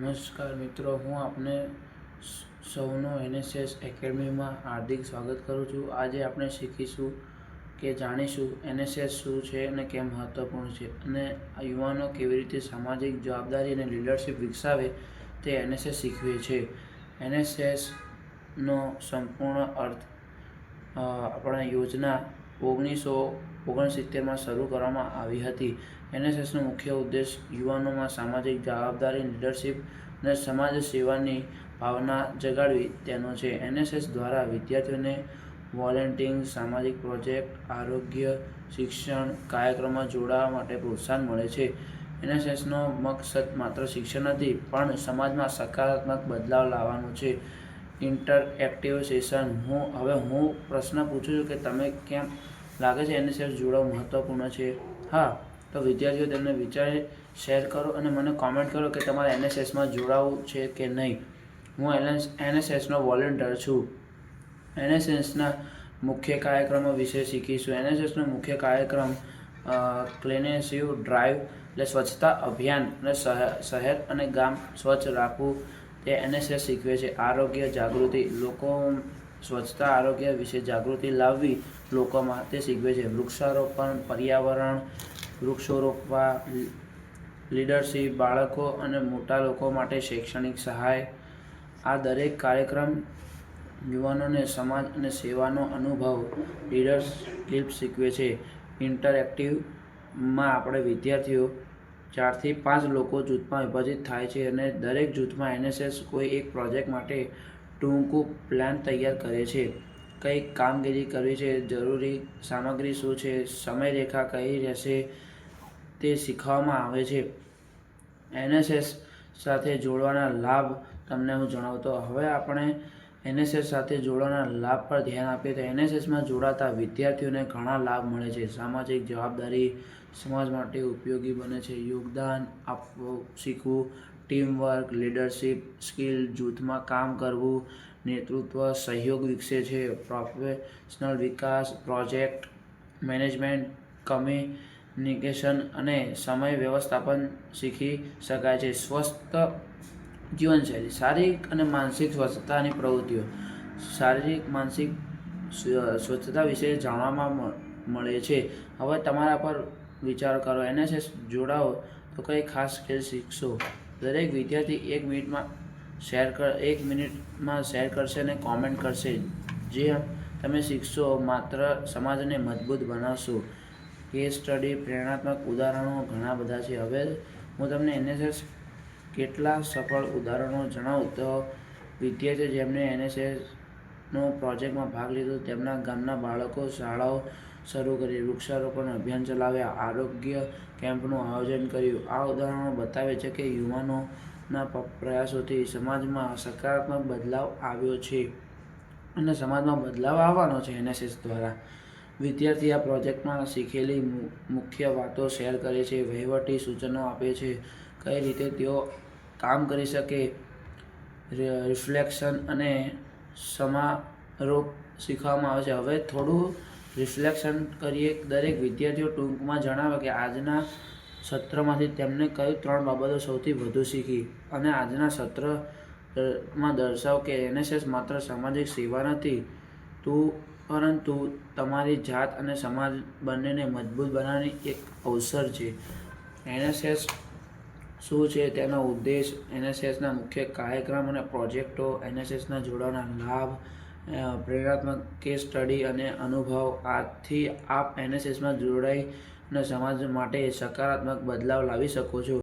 નમસ્કાર મિત્રો, હું આપને સૌનો એનએસએસ એકેડમીમાં હાર્દિક સ્વાગત કરું છું। આજે આપણે શીખીશું કે જાણીશું એનએસએસ શું છે અને કેમ મહત્વપૂર્ણ છે અને યુવાનો કેવી રીતે સામાજિક જવાબદારી અને લીડરશિપ વિકસાવે તે એનએસએસ શીખવે છે। એનએસએસનો સંપૂર્ણ અર્થ આપણા યોજના 1969માં શરૂ કરવામાં આવી હતી। એનએસએસનો મુખ્ય ઉદ્દેશ યુવાનોમાં સામાજિક જવાબદારી, લીડરશિપ અને સમાજ સેવાની ભાવના જગાડવી તેનો છે। એનએસએસ દ્વારા વિદ્યાર્થીઓને વોલેન્ટિયરિંગ, સામાજિક પ્રોજેક્ટ, આરોગ્ય, શિક્ષણ કાર્યક્રમોમાં જોડાવા માટે પ્રોત્સાહન મળે છે। એનએસએસનો મકસદ માત્ર શિક્ષણ નથી, પણ સમાજમાં સકારાત્મક બદલાવ લાવવાનો છે। Interactive session. હું પ્રશ્ન પૂછું છું કે તમે કેમ લાગે છે એનએસએસ જોડાવું મહત્વપૂર્ણ છે? હા, તો વિદ્યાર્થીઓ તેમના વિચાર શેર કરો અને મને કોમેન્ટ કરો કે તમારે એનએસએસમાં જોડાવું છે કે નહીં। હું એનએસએસનો વોલેન્ટિયર છું। એનએસએસના મુખ્ય કાર્યક્રમો વિશે શીખીશું। એનએસએસનો મુખ્ય કાર્યક્રમ ક્લીનનેસ ડ્રાઈવ એટલે સ્વચ્છતા અભિયાન અને શહેર અને ગામ સ્વચ્છ રાખવું તે એનએસએસ શીખવે છે। આરોગ્ય જાગૃતિ। લોકો સ્વચ્છતા આરોગ્ય વિશે જાગૃતિ લાવવી લોકોમાં તે શીખવે છે। વૃક્ષારોપણ, પર્યાવરણ, વૃક્ષો રોપવા, લીડરશિપ, બાળકો અને મોટા લોકો માટે શૈક્ષણિક સહાય। આ દરેક કાર્યક્રમ યુવાનોને સમાજ અને સેવાનો અનુભવ, લીડરશિપ શીખવે છે। ઇન્ટરેક્ટિવમાં આપણે વિદ્યાર્થીઓ 4 થી 5 લોકો જૂથમાં વિભાજિત થાય છે અને દરેક જૂથમાં એનએસએસ કોઈ એક પ્રોજેક્ટ માટે ટૂંકું પ્લાન તૈયાર કરે છે। કઈ કામગીરી કરવી છે, જરૂરી સામગ્રી શું છે, સમયરેખા કઈ રહેશે તે શીખવવામાં આવે છે। એનએસએસ સાથે જોડાવાના લાભ તમને હું જણાવું તો હવે આપણે એનએસએસ સાથે જોડાવાના લાભ પર ધ્યાન આપીએ તો એનએસએસમાં જોડાતા વિદ્યાર્થીઓને ઘણા લાભ મળે છે। સામાજિક જવાબદારી, સમાજ માટે ઉપયોગી બને છે, યોગદાન આપવું શીખવું, ટીમવર્ક, લીડરશિપ સ્કિલ, જૂથમાં કામ કરવું, નેતૃત્વ, સહયોગ વિકસે છે, પ્રોફેશનલ વિકાસ, પ્રોજેક્ટ મેનેજમેન્ટ, કમ્યુનિકેશન અને સમય વ્યવસ્થાપન શીખી શકાય છે। સ્વસ્થ જીવનશૈલી, શારીરિક અને માનસિક સ્વચ્છતાની પ્રવૃત્તિઓ। શારીરિક માનસિક સ્વચ્છતા વિશે જાણવા મળે છે। હવે તમારા પર વિચાર કરો, એનએસએસ જોડાઓ તો કઈ ખાસ સ્કિલ શીખશો? દરેક વિદ્યાર્થી 1 મિનિટમાં શેર કરશે અને કોમેન્ટ કરશે। જે તમે શીખશો માત્ર સમાજને મજબૂત બનાવશો। કેસ સ્ટડી, પ્રેરણાત્મક ઉદાહરણો ઘણા બધા છે। હવે હું તમને એનએસએસ કેટલા સફળ ઉદાહરણો જણાવું તો વિદ્યાર્થીઓ જેમણે એનએસએસનો પ્રોજેક્ટમાં ભાગ લીધો, તેમના ગામના બાળકો શાળાઓ શરૂ કરી, વૃક્ષારોપણ અભિયાન ચલાવ્યા, આરોગ્ય કેમ્પનું આયોજન કર્યું। આ ઉદાહરણો બતાવે છે કે યુવાનોના પ્રયાસોથી સમાજમાં સકારાત્મક બદલાવ આવ્યો છે અને સમાજમાં બદલાવ આવવાનો છે। એનએસએસ દ્વારા વિદ્યાર્થી આ પ્રોજેક્ટમાં શીખેલી મુખ્ય વાતો શેર કરે છે, વહીવટી સૂચનો આપે છે, કઈ રીતે તેઓ કામ કરી શકે, રિફ્લેક્શન અને સમારોપ શીખવામાં આવે છે। હવે થોડું રિફ્લેક્શન કરીએ। દરેક વિદ્યાર્થીઓ ટૂંકમાં જણાવે કે આજના સત્રમાંથી તેમને કઈ 3 બાબતો સૌથી વધુ શીખી અને આજના સત્રમાં દર્શાવો કે એનએસએસ માત્ર સામાજિક સેવા નથી પરંતુ તમારી જાત અને સમાજ બંનેને મજબૂત બનાવવાની એક અવસર છે। એનએસએસ શું છે, તેનો ઉદ્દેશ, એનએસએસના મુખ્ય કાર્યક્રમ અને પ્રોજેક્ટો, એનએસએસના જોડાવાના લાભ, પ્રેરણાત્મક કેસ સ્ટડી અને અનુભવ। આથી આપ એનએસએસમાં જોડાઈ અને સમાજ માટે સકારાત્મક બદલાવ લાવી શકો છો।